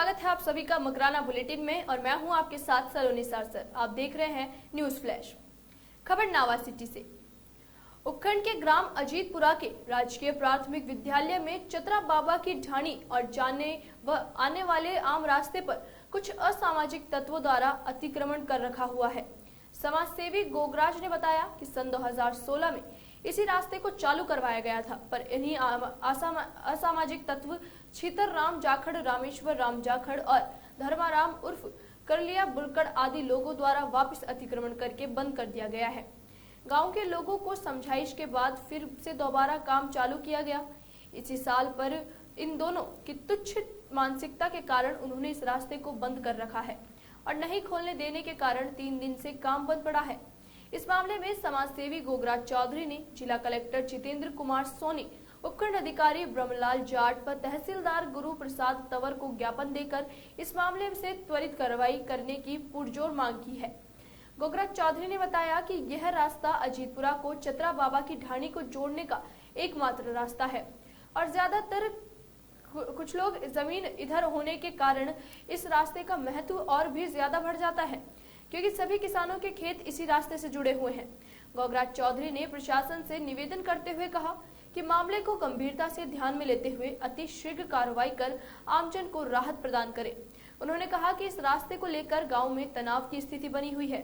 स्वागत है आप सभी का मकराना बुलेटिन में और मैं हूं आपके साथ सलोनी सर। आप देख रहे हैं न्यूज फ्लैश। खबर नावा सिटी से। उपखंड के ग्राम अजीतपुरा के राजकीय प्राथमिक विद्यालय में चतरा बाबा की ढाणी और जाने व आने वाले आम रास्ते पर कुछ असामाजिक तत्वों द्वारा अतिक्रमण कर रखा हुआ है। समाज सेवी गोगराज ने बताया कि सन 2016 में इसी रास्ते को चालू करवाया गया था, पर इन्हीं असामाजिक तत्व छीतर राम जाखड़, रामेश्वर राम जाखड़ और धर्माराम उर्फ करलिया बुलकड़ आदि लोगों द्वारा वापस अतिक्रमण करके बंद कर दिया गया है। गांव के लोगों को समझाइश के बाद फिर से दोबारा काम चालू किया गया। इसी साल पर इन दोनों की तुच्छ मानसिकता के कारण उन्होंने इस रास्ते को बंद कर रखा है और नहीं खोलने देने के कारण 3 दिन से काम बंद पड़ा है। इस मामले में समाज सेवी गोगराज चौधरी ने जिला कलेक्टर जितेंद्र कुमार सोनी, उपखंड अधिकारी ब्रह्मलाल जाट व तहसीलदार गुरु प्रसाद तंवर को ज्ञापन देकर इस मामले से त्वरित कार्रवाई करने की पुरजोर मांग की है। गोगराज चौधरी ने बताया कि यह रास्ता अजीतपुरा को चतरा बाबा की ढाणी को जोड़ने का एकमात्र रास्ता है और ज्यादातर कुछ लोग जमीन इधर होने के कारण इस रास्ते का महत्व और भी ज्यादा बढ़ जाता है, क्योंकि सभी किसानों के खेत इसी रास्ते से जुड़े हुए हैं। गोगराज चौधरी ने प्रशासन से निवेदन करते हुए कहा कि मामले को गंभीरता से ध्यान में लेते हुए अति शीघ्र कार्रवाई कर आमजन को राहत प्रदान करें। उन्होंने कहा कि इस रास्ते को लेकर गांव में तनाव की स्थिति बनी हुई है।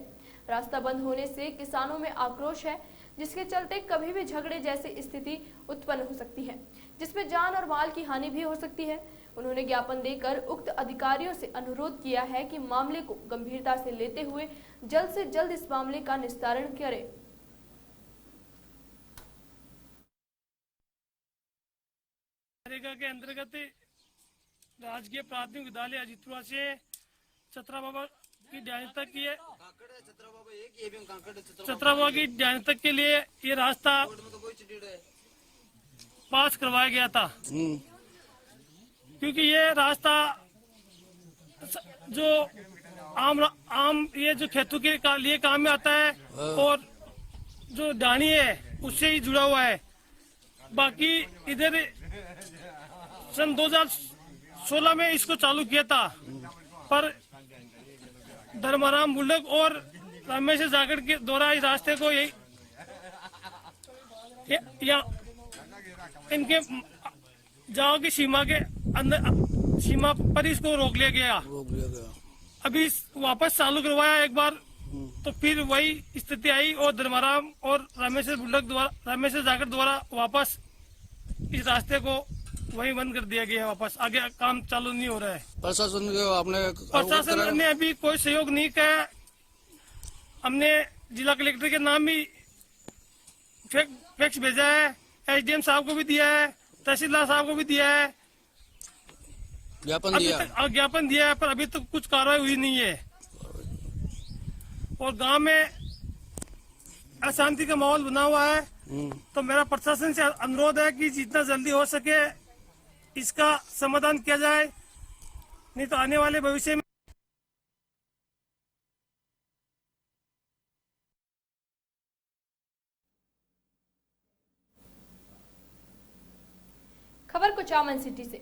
रास्ता बंद होने से किसानों में आक्रोश है, जिसके चलते कभी भी झगड़े जैसी स्थिति उत्पन्न हो सकती है, जिसमें जान और माल की हानि भी हो सकती है। उन्होंने ज्ञापन देकर उक्त अधिकारियों से अनुरोध किया है कि मामले को गंभीरता से लेते हुए जल्द से जल्द इस मामले का निस्तारण करें। के अंतर्गत राजकीय प्राथमिक विद्यालय अजीतपुरा से चतरा बाबा की ढाणी तक की चतरा बाबा की ढाणी तक के लिए ये रास्ता पास करवाया गया था, क्योंकि ये रास्ता जो आम ये जो खेतों के लिए काम में आता है और जो ढाणी है उससे ही जुड़ा हुआ है। बाकी इधर सन 2016 में इसको चालू किया था, पर धर्माराम बुल्लक और रमेश जागड़ के द्वारा इस रास्ते को या इनके जाओ की सीमा के अंदर सीमा पर इसको रोक लिया गया। अभी वापस चालू करवाया एक बार, तो फिर वही स्थिति आई और धर्माराम और रमेश जागड़ द्वारा वापस इस रास्ते को वही बंद कर दिया गया है। वापस आगे काम चालू नहीं हो रहा है। प्रशासन ने अभी कोई सहयोग नहीं किया। हमने जिला कलेक्टर के नाम भी फैक्स भेजा है, एसडीएम साहब को भी दिया है, तहसीलदार साहब को भी दिया है, ज्ञापन दिया है, पर अभी तक कुछ कार्रवाई हुई नहीं है और गांव में अशांति का माहौल बना हुआ है। तो मेरा प्रशासन से अनुरोध है कि जितना जल्दी हो सके इसका समाधान किया जाए, नहीं तो आने वाले भविष्य में खबर कुचामन सिटी से।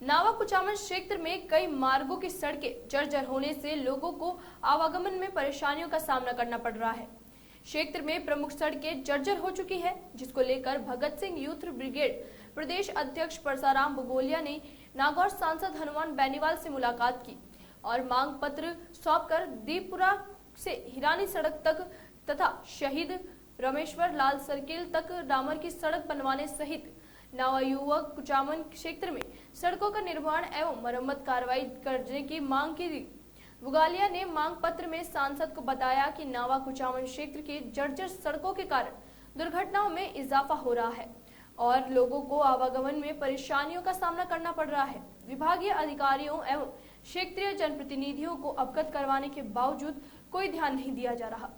नावा कुचामन क्षेत्र में कई मार्गों की सड़कें जर्जर होने से लोगों को आवागमन में परेशानियों का सामना करना पड़ रहा है। क्षेत्र में प्रमुख सड़कें जर्जर हो चुकी है, जिसको लेकर भगत सिंह यूथ ब्रिगेड प्रदेश अध्यक्ष परसाराम बगोलिया ने नागौर सांसद हनुमान बेनीवाल से मुलाकात की और मांग पत्र सौंपकर दीपपुरा से हिरानी सड़क तक तथा शहीद रमेश्वर लाल सर्किल तक डामर की सड़क बनवाने सहित नावा युवक कुचामन क्षेत्र में सड़कों का निर्माण एवं मरम्मत कार्रवाई करने की मांग की। बुगालिया ने मांग पत्र में सांसद को बताया कि नावा कुचामन क्षेत्र की जर्जर सड़कों के कारण दुर्घटनाओं में इजाफा हो रहा है और लोगों को आवागमन में परेशानियों का सामना करना पड़ रहा है। विभागीय अधिकारियों एवं क्षेत्रीय जनप्रतिनिधियों को अवगत करवाने के बावजूद कोई ध्यान नहीं दिया जा रहा।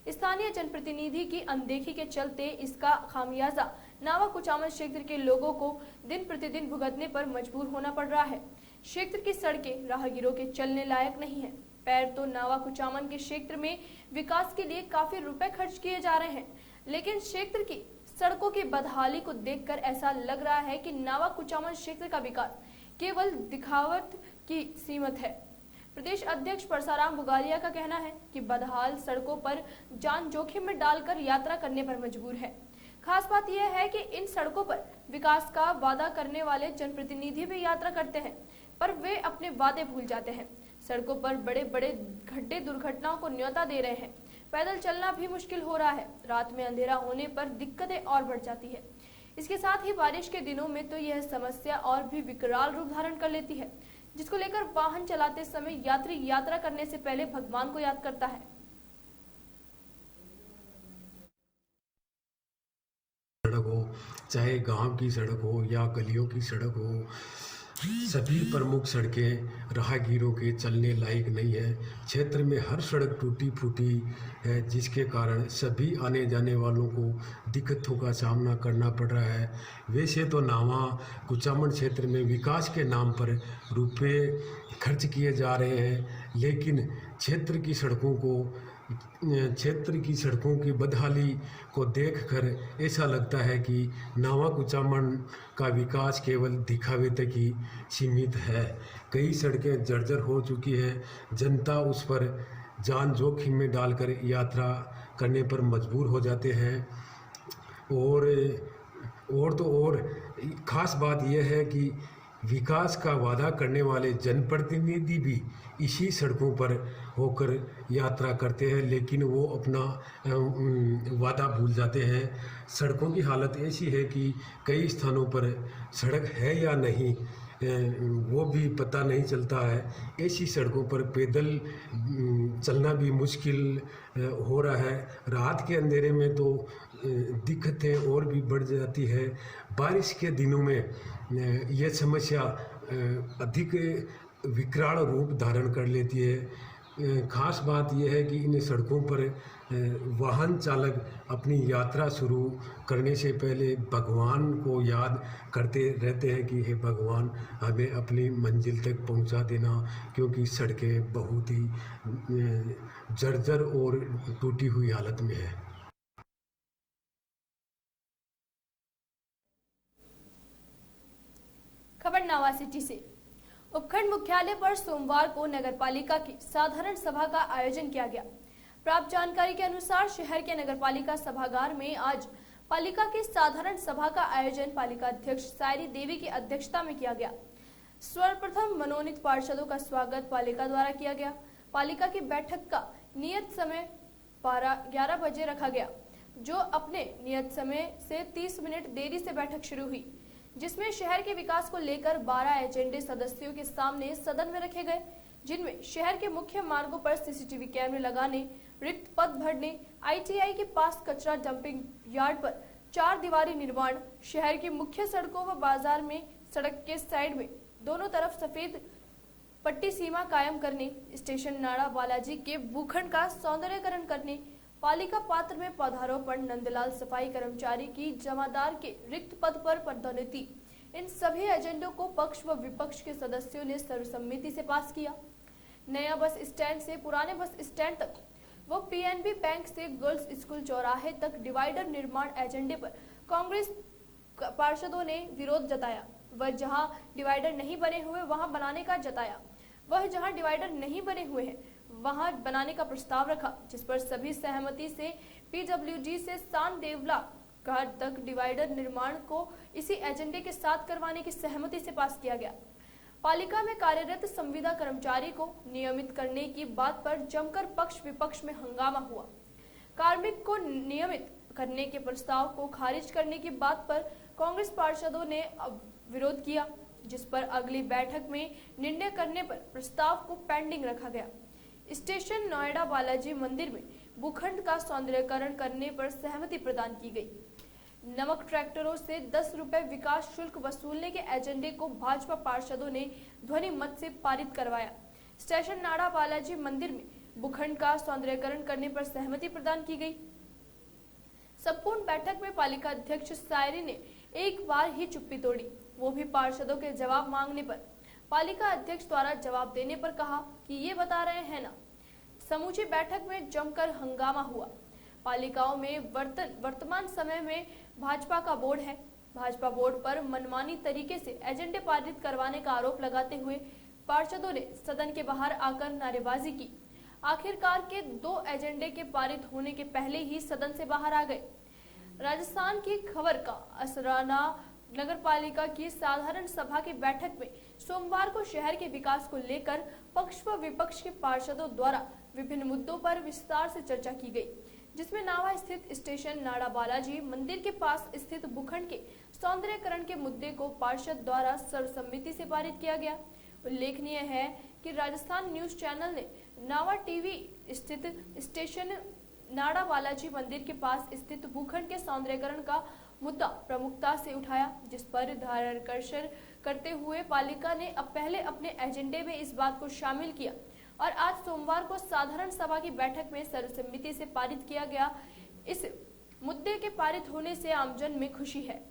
स्थानीय जनप्रतिनिधि की अनदेखी के चलते इसका खामियाजा नावा कुचामन क्षेत्र के लोगों को दिन प्रतिदिन भुगतने पर मजबूर होना पड़ रहा है। क्षेत्र की सड़कें राहगीरों के चलने लायक नहीं है। पैर तो नावा कुचामन के क्षेत्र में विकास के लिए काफी रुपए खर्च किए जा रहे हैं, लेकिन क्षेत्र की सड़कों की बदहाली को देखकर ऐसा लग रहा है कि नावा कुचामन क्षेत्र का विकास केवल दिखावट की सीमित है। प्रदेश अध्यक्ष परसाराम बुगालिया का कहना है कि बदहाल सड़कों पर जान जोखिम में डालकर यात्रा करने पर मजबूर है। खास बात यह है कि इन सड़कों पर विकास का वादा करने वाले जनप्रतिनिधि भी यात्रा करते हैं, पर वे अपने वादे भूल जाते हैं। सड़कों पर बड़े बड़े गड्ढे दुर्घटनाओं को न्योता दे रहे हैं। पैदल चलना भी मुश्किल हो रहा है। रात में अंधेरा होने पर दिक्कतें और बढ़ जाती है। इसके साथ ही बारिश के दिनों में तो यह समस्या और भी विकराल रूप धारण कर लेती है, जिसको लेकर वाहन चलाते समय यात्री यात्रा करने से पहले भगवान को याद करता है। सड़क हो, चाहे गांव की सड़क हो या गलियों की सड़क हो, सभी प्रमुख सड़कें राहगीरों के चलने लायक नहीं है। क्षेत्र में हर सड़क टूटी फूटी है, जिसके कारण सभी आने जाने वालों को दिक्कतों का सामना करना पड़ रहा है। वैसे तो नावा कुचामन क्षेत्र में विकास के नाम पर रुपए खर्च किए जा रहे हैं, लेकिन क्षेत्र की सड़कों की बदहाली को देखकर ऐसा लगता है कि नावा कुचामन का विकास केवल दिखावे तक ही सीमित है। कई सड़कें जर्जर हो चुकी हैं। जनता उस पर जान जोखिम में डालकर यात्रा करने पर मजबूर हो जाते हैं। और ख़ास बात यह है कि विकास का वादा करने वाले जनप्रतिनिधि भी इसी सड़कों पर होकर यात्रा करते हैं, लेकिन वो अपना वादा भूल जाते हैं। सड़कों की हालत ऐसी है कि कई स्थानों पर सड़क है या नहीं वो भी पता नहीं चलता है। ऐसी सड़कों पर पैदल चलना भी मुश्किल हो रहा है। रात के अंधेरे में तो दिक्कतें और भी बढ़ जाती है। बारिश के दिनों में यह समस्या अधिक विकराल रूप धारण कर लेती है। खास बात यह है कि इन सड़कों पर वाहन चालक अपनी यात्रा शुरू करने से पहले भगवान को याद करते रहते हैं कि हे भगवान हमें अपनी मंजिल तक पहुंचा देना, क्योंकि सड़कें बहुत ही जर्जर और टूटी हुई हालत में है। खबर नावा सिटी से। उपखंड मुख्यालय पर सोमवार को नगरपालिका की साधारण सभा का आयोजन किया गया। प्राप्त जानकारी के अनुसार शहर के नगरपालिका सभागार में आज पालिका की साधारण सभा का आयोजन पालिका अध्यक्ष सायरी देवी की अध्यक्षता में किया गया। सर्वप्रथम मनोनीत पार्षदों का स्वागत पालिका द्वारा किया गया। पालिका की बैठक का नियत समय 11 बजे रखा गया, जो अपने नियत समय से 30 मिनट देरी से बैठक शुरू हुई, जिसमें शहर के विकास को लेकर 12 एजेंडे सदस्यों के सामने सदन में रखे गए, जिनमें शहर के मुख्य मार्गों पर सीसीटीवी कैमरे लगाने, रिक्त पद भरने, ITI के पास कचरा डंपिंग यार्ड पर 4 दीवारी निर्माण, शहर की मुख्य सड़कों व बाजार में सड़क के साइड में दोनों तरफ सफेद पट्टी सीमा कायम करने, स्टेशन नाड़ा बालाजी के भूखंड का सौंदर्यकरण करने, पालिका पात्र में पौधारोपण, नंदलाल सफाई कर्मचारी की जमादार के रिक्त पद पर पदोन्नति, इन सभी एजेंडों को पक्ष व विपक्ष के सदस्यों ने सर्वसम्मति से पास किया। नया बस स्टैंड से पुराने बस स्टैंड तक व PNB बैंक से गर्ल्स स्कूल चौराहे तक डिवाइडर निर्माण एजेंडे पर कांग्रेस पार्षदों ने विरोध जताया। वह जहां डिवाइडर नहीं बने हुए वहां बनाने का जताया। वह जहां डिवाइडर नहीं बने हुए हैं वहां बनाने का प्रस्ताव रखा, जिस पर सभी सहमति से PWD से सान देवला घाट तक डिवाइडर निर्माण को इसी एजेंडे के साथ करवाने की सहमति से पास किया गया। पालिका में कार्यरत संविदा कर्मचारी को नियमित करने की बात पर जमकर पक्ष विपक्ष में हंगामा हुआ। कार्मिक को नियमित करने के प्रस्ताव को खारिज करने की बात पर कांग्रेस पार्षदों ने विरोध किया, जिस पर अगली बैठक में निर्णय करने पर प्रस्ताव को पेंडिंग रखा गया। स्टेशन नोएडा बालाजी मंदिर में भूखंड का सौंदर्यकरण करने पर सहमति प्रदान की गई। नमक ट्रैक्टरों से 10 रुपए विकास शुल्क वसूलने के एजेंडे को भाजपा पार्षदों ने ध्वनि मत से पारित करवाया। स्टेशन नाड़ा बालाजी मंदिर में भूखंड का सौंदर्यकरण करने पर सहमति प्रदान की गई। संपूर्ण बैठक में पालिका अध्यक्ष सायरी ने एक बार ही चुप्पी तोड़ी, वो भी पार्षदों के जवाब मांगने पर। पालिका अध्यक्ष द्वारा जवाब देने पर कहा कि ये बता रहे हैं ना। समूची बैठक में जमकर हंगामा हुआ। पालिकाओं में वर्तमान समय में भाजपा का बोर्ड है। भाजपा बोर्ड पर मनमानी तरीके से एजेंडे पारित करवाने का आरोप लगाते हुए पार्षदों ने सदन के बाहर आकर नारेबाजी की। आखिरकार के 2 एजेंडे के पारित होने के पहले ही सदन से बाहर आ गए। राजस्थान की खबर का असराना नगरपालिका की साधारण सभा की बैठक में सोमवार को शहर के विकास को लेकर पक्ष व विपक्ष के पार्षदों द्वारा विभिन्न मुद्दों पर विस्तार से चर्चा की गई, जिसमें नावा स्थित स्टेशन नाड़ा बालाजी मंदिर के पास स्थित भूखंड के सौंदर्यकरण के मुद्दे को पार्षद द्वारा सर्वसम्मति से पारित किया गया। उल्लेखनीय है कि राजस्थान न्यूज चैनल ने नावा टीवी स्थित स्टेशन नाड़ा बालाजी मंदिर के पास स्थित भूखंड के सौंदर्यकरण का मुद्दा प्रमुखता से उठाया, जिस पर ध्यानाकर्षण करते हुए पालिका ने अब पहले अपने एजेंडे में इस बात को शामिल किया और आज सोमवार को साधारण सभा की बैठक में सर्वसम्मति से पारित किया गया। इस मुद्दे के पारित होने से आमजन में खुशी है।